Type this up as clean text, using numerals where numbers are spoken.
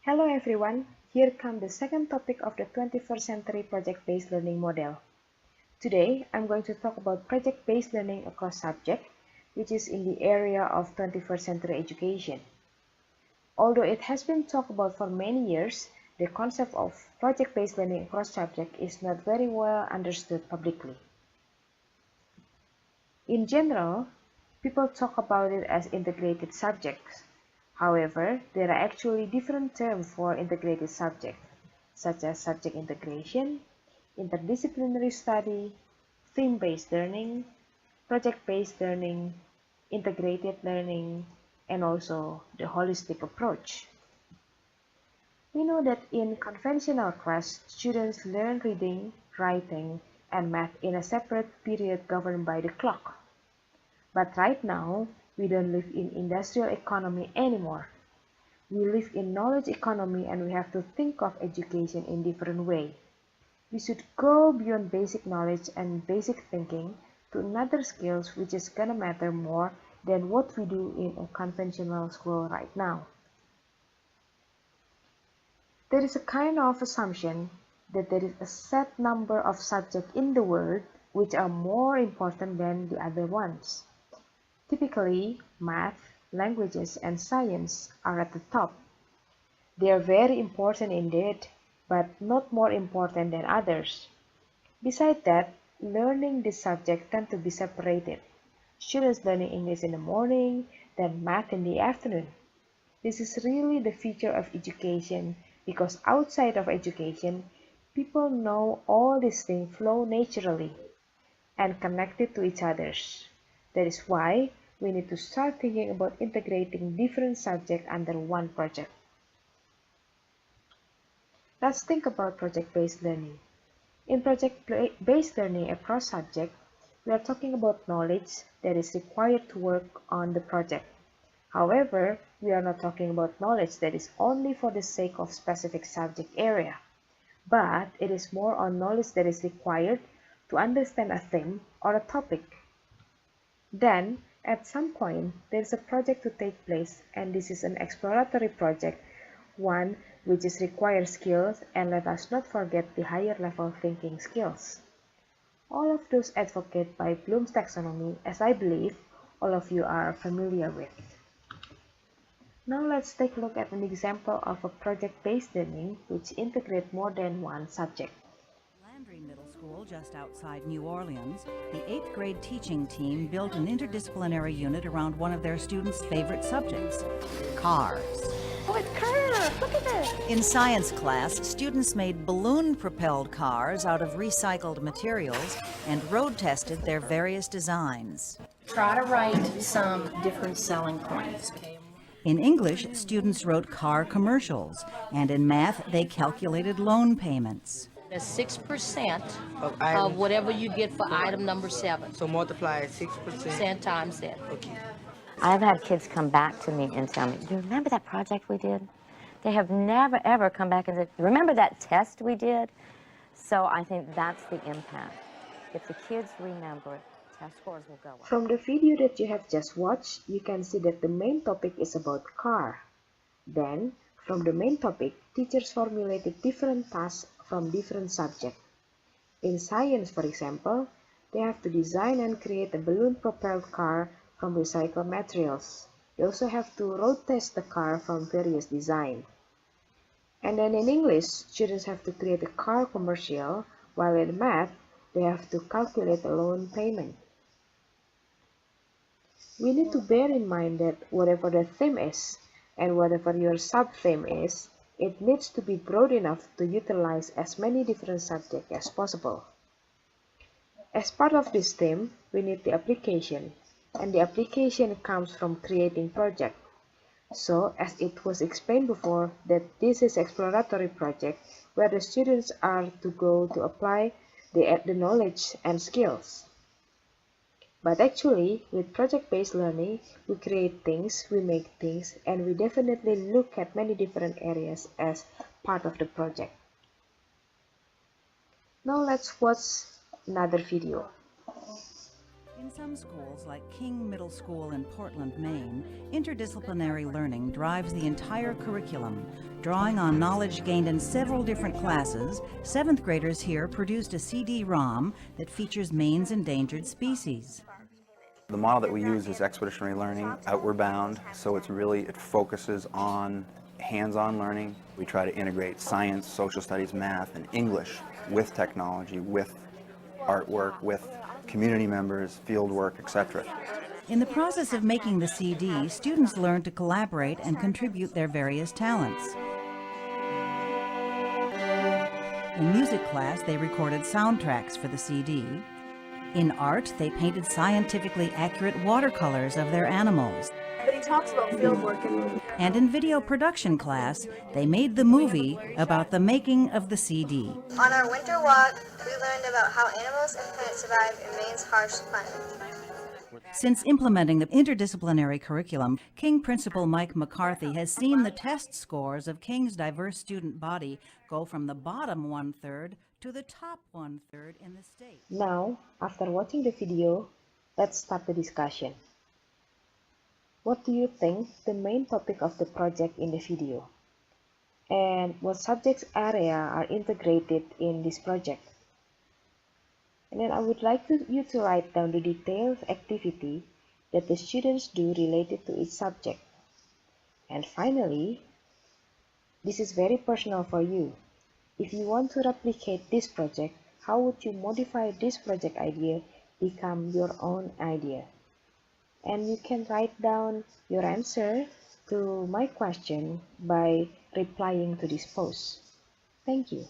Hello everyone, here comes the second topic of the 21st century project-based learning model. Today, I'm going to talk about project-based learning across subjects, which is in the area of 21st century education. Although it has been talked about for many years, the concept of project-based learning across subjects is not very well understood publicly. In general, people talk about it as integrated subjects. However, there are actually different terms for integrated subjects, such as subject integration, interdisciplinary study, theme-based learning, project-based learning, integrated learning, and also the holistic approach. We know that in conventional class, students learn reading, writing, and math in a separate period governed by the clock. But right now, we don't live in industrial economy anymore. We live in knowledge economy and we have to think of education in different way. We should go beyond basic knowledge and basic thinking to another skills which is gonna matter more than what we do in a conventional school right now. There is a kind of assumption that there is a set number of subjects in the world which are more important than the other ones. Typically, math, languages, and science are at the top. They are very important indeed, but not more important than others. Besides that, learning this subject tend to be separated. Students learning English in the morning, then math in the afternoon. This is really the feature of education because outside of education, people know all these things flow naturally and connected to each other. That is why we need to start thinking about integrating different subjects under one project. Let's think about project-based learning. In project-based learning across subjects, we are talking about knowledge that is required to work on the project. However, we are not talking about knowledge that is only for the sake of specific subject area, but it is more on knowledge that is required to understand a theme or a topic. Then, at some point, there is a project to take place, and this is an exploratory project, one which is requires skills, and let us not forget the higher level thinking skills. All of those advocated by Bloom's taxonomy, as I believe all of you are familiar with. Now let's take a look at an example of a project-based learning which integrates more than one subject. Landry Middle School, just outside New Orleans, the 8th grade teaching team built an interdisciplinary unit around one of their students' favorite subjects, cars. Oh, it's curved! Look at this! In science class, students made balloon-propelled cars out of recycled materials and road-tested their various designs. Try to write some different selling points. In English, students wrote car commercials, and in math, they calculated loan payments. That's 6% of whatever you get for item number 7. So multiply 6%. Times that. Okay. I've had kids come back to me and tell me, do you remember that project we did? They have never, ever come back and said, remember that test we did? So I think that's the impact. If the kids remember, test scores will go up. From the video that you have just watched, you can see that the main topic is about car. Then, from the main topic, teachers formulated different tasks from different subjects. In science, for example, they have to design and create a balloon-propelled car from recycled materials. They also have to road test the car from various designs. And then in English, students have to create a car commercial, while in math, they have to calculate a loan payment. We need to bear in mind that whatever the theme is, and whatever your sub-theme is, it needs to be broad enough to utilize as many different subjects as possible. As part of this theme, we need the application, and the application comes from creating project. So, as it was explained before, that this is exploratory project where the students are to go to apply the knowledge and skills. But actually, with project-based learning, we create things, we make things, and we definitely look at many different areas as part of the project. Now let's watch another video. In In some schools, like King Middle School in Portland, Maine, interdisciplinary learning drives the entire curriculum. Drawing on knowledge gained in several different classes, 7th graders here produced a CD-ROM that features Maine's endangered species. The model that we use is expeditionary learning, outward bound, so it focuses on hands-on learning. We try to integrate science, social studies, math, and English with technology, with artwork, with community members, field work, etc. In the process of making the CD, students learn to collaborate and contribute their various talents. In music class, they recorded soundtracks for the CD. In art, they painted scientifically accurate watercolors of their animals. But he talks about field work And in video production class, they made the movie about the making of the CD. On our winter walk, we learned about how animals and plants survive in Maine's harsh climate. Since implementing the interdisciplinary curriculum, King Principal Mike McCarthy has seen the test scores of King's diverse student body go from the bottom 1/3 to the top 1/3 in the state. Now, after watching the video, let's start the discussion. What do you think the main topic of the project in the video? And what subject area are integrated in this project? And then I would like you to write down the detailed activity that the students do related to each subject. And finally, this is very personal for you. If you want to replicate this project, how would you modify this project idea become your own idea? And you can write down your answer to my question by replying to this post. Thank you.